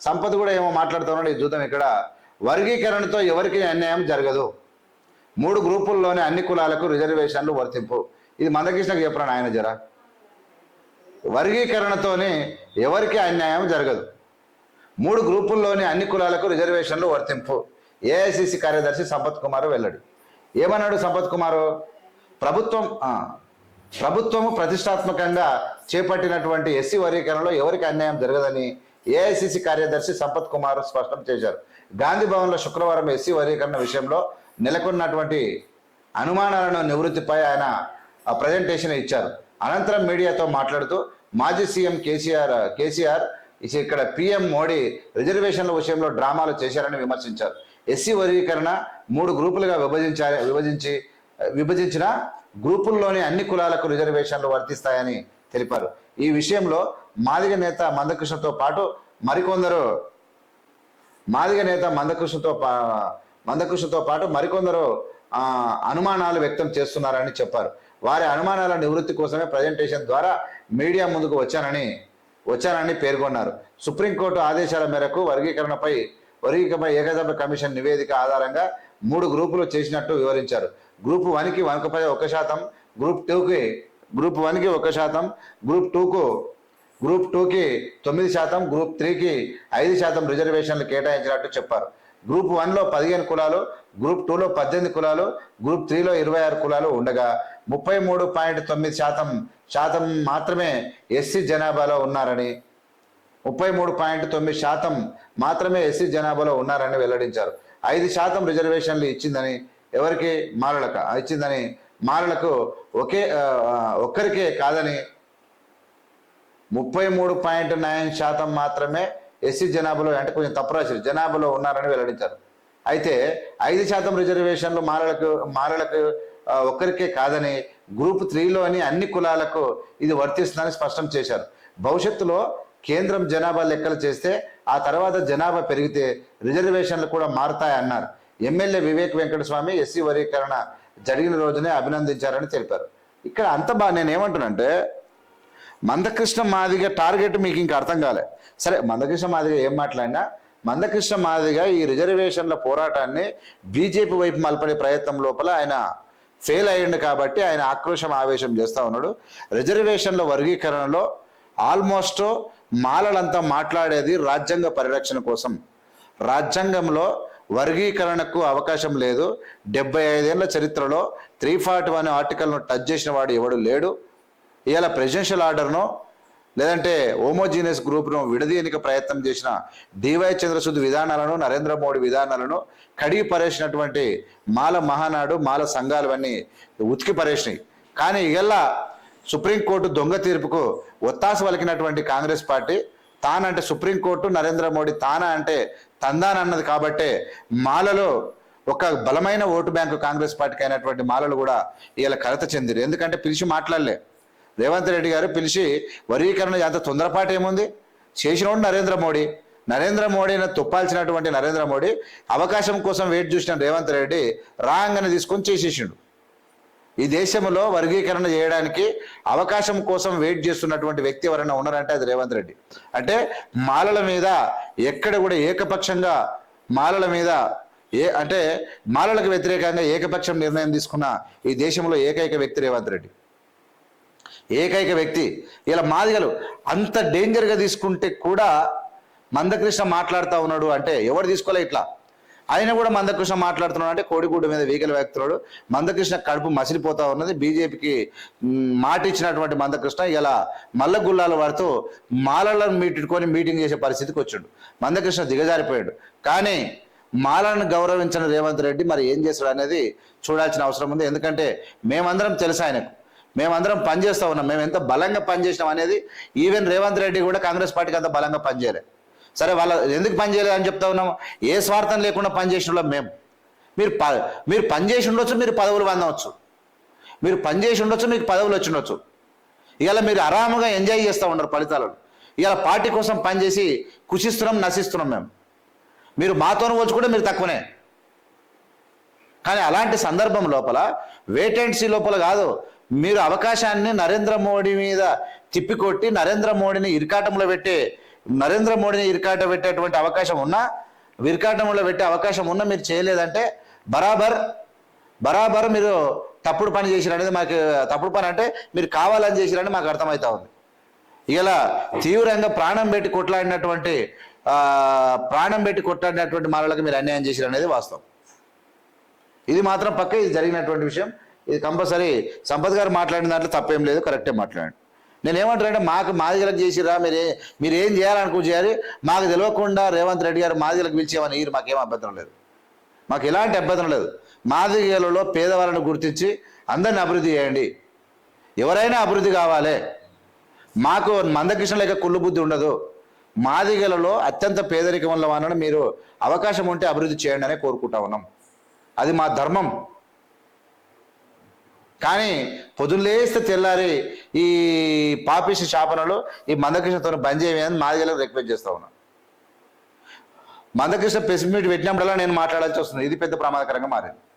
సంపత్ కూడా ఏమో మాట్లాడుతున్నాడు. ఈ చూద్దాం. ఇక్కడ వర్గీకరణతో ఎవరికి అన్యాయం జరగదు, 3 గ్రూపుల్లోని అన్ని కులాలకు రిజర్వేషన్లు వర్తింపు. ఇది మందకృష్ణకు చెప్పరాను ఆయన జరా. వర్గీకరణతోనే ఎవరికి అన్యాయం జరగదు, 3 గ్రూపుల్లోని అన్ని కులాలకు రిజర్వేషన్లు వర్తింపు. ఏఐసిసి కార్యదర్శి సంపత్ కుమార్ వెల్లడి. ఏమన్నాడు సంపత్ కుమారు? ప్రభుత్వము ప్రతిష్టాత్మకంగా చేపట్టినటువంటి ఎస్సీ వర్గీకరణలో ఎవరికి అన్యాయం జరగదని ఏఐసిసి కార్యదర్శి సంపత్ కుమార్ స్పష్టం చేశారు. గాంధీ భవన్లో శుక్రవారం ఎస్సీ వర్గీకరణ విషయంలో నెలకొన్నటువంటి అనుమానాలను నివృత్తిపై ఆయన ప్రజెంటేషన్ ఇచ్చారు. అనంతరం మీడియాతో మాట్లాడుతూ మాజీ సీఎం కేసీఆర్ ఇక్కడ పీఎం మోడీ రిజర్వేషన్ల విషయంలో డ్రామాలు చేశారని విమర్శించారు. ఎస్సీ వర్గీకరణ 3 గ్రూపులుగా విభజించిన గ్రూపుల్లోని అన్ని కులాలకు రిజర్వేషన్లు వర్తిస్తాయని తెలిపారు. ఈ విషయంలో మాదిగ నేత మందకృష్ణతో పాటు మరికొందరు అనుమానాలు వ్యక్తం చేస్తున్నారని చెప్పారు. వారి అనుమానాల నివృత్తి కోసమే ప్రజెంటేషన్ ద్వారా మీడియా ముందుకు వచ్చానని పేర్కొన్నారు. సుప్రీంకోర్టు ఆదేశాల మేరకు వర్గీకరణపై ఏకసభ్య కమిషన్ నివేదిక ఆధారంగా 3 గ్రూపులు చేసినట్టు వివరించారు. గ్రూప్ 1కి 1%, గ్రూప్ 2కి 1%, గ్రూప్ 2కి 9%, గ్రూప్ 3కి 5% రిజర్వేషన్లు కేటాయించినట్టు చెప్పారు. గ్రూప్ 1లో 15 కులాలు, గ్రూప్ 2లో 18 కులాలు, గ్రూప్ 3లో 26 కులాలు ఉండగా 33.9% మాత్రమే ఎస్సీ జనాభాలో ఉన్నారని 33.9% మాత్రమే ఎస్సీ జనాభాలో ఉన్నారని వెల్లడించారు. 5% రిజర్వేషన్లు ఇచ్చిందని మాలలకు ఒక్కరికే కాదని 33.9% మాత్రమే ఎస్సీ జనాభాలో, అంటే కొంచెం తప్పు రాశారు, జనాభాలో ఉన్నారని వెల్లడించారు. అయితే 5% రిజర్వేషన్లు మాలలకు ఒక్కరికే కాదని గ్రూప్ 3లోని అన్ని కులాలకు ఇది వర్తిస్తుందని స్పష్టం చేశారు. భవిష్యత్తులో కేంద్రం జనాభా లెక్కలు చేస్తే ఆ తర్వాత జనాభా పెరిగితే రిజర్వేషన్లు కూడా మారుతాయన్నారు. ఎమ్మెల్యే వివేక్ వెంకటస్వామి ఎస్సీ వర్గీకరణ జరిగిన రోజునే అభినందించారని తెలిపారు. ఇక్కడ అంత బాగా నేను ఏమంటున్నానంటే, మందకృష్ణ మాదిగ టార్గెట్ మీకు ఇంకా అర్థం కాలే. సరే, మందకృష్ణ మాదిగ ఏం మాట్లాడినా, మందకృష్ణ మాదిగ ఈ రిజర్వేషన్ల పోరాటాన్ని బీజేపీ వైపు మలపడే ప్రయత్నం లోపల ఆయన ఫెయిల్ అయ్యిండు కాబట్టి ఆయన ఆవేశం చేస్తూ ఉన్నాడు. రిజర్వేషన్ల వర్గీకరణలో ఆల్మోస్ట్ మాలలంతా మాట్లాడేది రాజ్యాంగ పరిరక్షణ కోసం. రాజ్యాంగంలో వర్గీకరణకు అవకాశం లేదు. 75 ఏళ్ల చరిత్రలో 341 ఆర్టికల్ను టచ్ చేసిన వాడు ఎవడు లేడు. ఇవాళ ప్రెసిడెన్షియల్ ఆర్డర్ను లేదంటే హోమోజీనియస్ గ్రూప్ను విడదీయనిక ప్రయత్నం చేసిన డివై చంద్రసూద్ విధానాలను, నరేంద్ర మోడీ విధానాలను కడిగి పరేసినటువంటి మాల మహానాడు, మాల సంఘాలవన్నీ ఉతికి పరేసినాయి. కానీ ఇలా సుప్రీంకోర్టు దొంగ తీర్పుకు ఒత్తాస పలికినటువంటి కాంగ్రెస్ పార్టీ తానంటే సుప్రీంకోర్టు, నరేంద్ర మోడీ తానా అంటే తందానన్నది కాబట్టే మాలలో ఒక బలమైన ఓటు బ్యాంకు కాంగ్రెస్ పార్టీకి అయినటువంటి మాలలు కూడా ఇలా కలత చెందిరు. ఎందుకంటే పిలిచి మాట్లాడలే. రేవంత్ రెడ్డి గారు పిలిచి వర్గీకరణ అంత తొందరపాటు ఏముంది? చేసినోడు నరేంద్ర మోడీని తొప్పాల్సినటువంటి నరేంద్ర మోడీ అవకాశం కోసం వెయిట్ చూసిన రేవంత్ రెడ్డి రాగానే తీసుకొని చేసేసిండు. ఈ దేశంలో వర్గీకరణ చేయడానికి అవకాశం కోసం వెయిట్ చేస్తున్నటువంటి వ్యక్తి ఎవరైనా ఉన్నారంటే అది రేవంత్ రెడ్డి. అంటే మాలల మీద ఎక్కడ కూడా ఏకపక్షంగా మాలలకు వ్యతిరేకంగా ఏకపక్షం నిర్ణయం తీసుకున్న ఈ దేశంలో ఏకైక వ్యక్తి రేవంత్ రెడ్డి. ఏకైక వ్యక్తి. ఇలా మాదిగలు అంత డేంజర్గా తీసుకుంటే కూడా మందకృష్ణ మాట్లాడుతూ ఉన్నాడు అంటే ఎవరు తీసుకోలే. ఇట్లా ఆయన కూడా మందకృష్ణ మాట్లాడుతున్నాడు అంటే కోడిగుడ్డు మీద వీకలు వ్యక్తుడు. మందకృష్ణ కడుపు మసిలిపోతా ఉన్నది. బీజేపీకి మాట ఇచ్చినటువంటి మందకృష్ణ ఇలా మల్లగుల్లాలు వాడుతూ మాలలను మీటింగ్ చేసే పరిస్థితికి వచ్చాడు. మందకృష్ణ దిగజారిపోయాడు. కానీ మాలను గౌరవించిన రేవంత్ రెడ్డి మరి ఏం చేస్తాడు అనేది చూడాల్సిన అవసరం ఉంది. ఎందుకంటే మేమందరం తెలుసు ఆయనకు, మేమందరం పనిచేస్తూ ఉన్నాం. మేము ఎంత బలంగా పనిచేసినాం అనేది ఈవెన్ రేవంత్ రెడ్డి కూడా కాంగ్రెస్ పార్టీకి అంత బలంగా పనిచేయలేదు. సరే, వాళ్ళ ఎందుకు పనిచేయలేదు అని చెప్తా ఉన్నాము? ఏ స్వార్థం లేకుండా పనిచేసిన వాళ్ళం మేము. మీరు పనిచేసి ఉండొచ్చు, మీరు పదవులు పొందవచ్చు, మీరు పనిచేసి ఉండొచ్చు, మీకు పదవులు వచ్చి ఉండొచ్చు. ఇవాళ మీరు ఆరాముగా ఎంజాయ్ చేస్తూ ఉన్నారు ఫలితాలను. ఇవాళ పార్టీ కోసం పనిచేసి కుషిస్తున్నాం, నశిస్తున్నాం మేము. మీరు మాతోను పోల్చుకుంటే మీరు తక్కువనే. కానీ అలాంటి సందర్భం లోపల వెయిట్ అండ్ సీ లోపల కాదు, మీరు అవకాశాన్ని నరేంద్ర మోడీ మీద తిప్పికొట్టి నరేంద్ర మోడీని ఇరికాటంలో పెట్టే నరేంద్ర మోడీని ఇరికాట పెట్టేటువంటి అవకాశం ఉన్నా, విరికాటంలో పెట్టే అవకాశం ఉన్నా మీరు చేయలేదంటే బరాబర్ మీరు తప్పుడు పని చేసిరనేది మాకు, తప్పుడు పని అంటే మీరు కావాలని చేసిరని మాకు అర్థమవుతా ఉంది. ఇలా తీవ్రంగా ప్రాణం పెట్టి కొట్లాడినటువంటి మాలలకు మీరు అన్యాయం చేసిరనేది వాస్తవం. ఇది మాత్రం పక్క, ఇది జరిగినటువంటి విషయం. ఇది కంపల్సరీ సంపత్ గారు మాట్లాడిన దాంట్లో తప్పేం లేదు, కరెక్టే మాట్లాడండి. నేనేమంటానంటే మాకు మాదిగలకు చేసిరా, మీరు ఏం చేయాలనుకో చేయాలి, మాకు తెలియకుండా రేవంత్ రెడ్డి గారు మాదిగలకు పిలిచేమని మీరు మాకేం అభ్యంతరం లేదు, మాకు ఎలాంటి అభ్యంతరం లేదు. మాదిగలలో పేదవాళ్ళను గుర్తించి అందరిని అభివృద్ధి చేయండి. ఎవరైనా అభివృద్ధి కావాలి, మాకు మందకృష్ణ లేక కుళ్ళు బుద్ధి ఉండదు. మాదిగలలో అత్యంత పేదరికం వల్ల వాళ్ళని మీరు అవకాశం ఉంటే అభివృద్ధి చేయండి అని కోరుకుంటా ఉన్నాం. అది మా ధర్మం. కానీ పొద్దున్నేస్తే తెల్లారి ఈ పాపిష్టి శాపనలు ఈ మందకృష్ణతో బంద్ చేయమని మాదిగలకు రిక్వెస్ట్ చేస్తా ఉన్నాను. మందకృష్ణ ప్రెస్ మీట్ పెట్టినప్పుడల్లా నేను మాట్లాడాల్సి వస్తుంది. ఇది పెద్ద ప్రమాదకరంగా మారింది.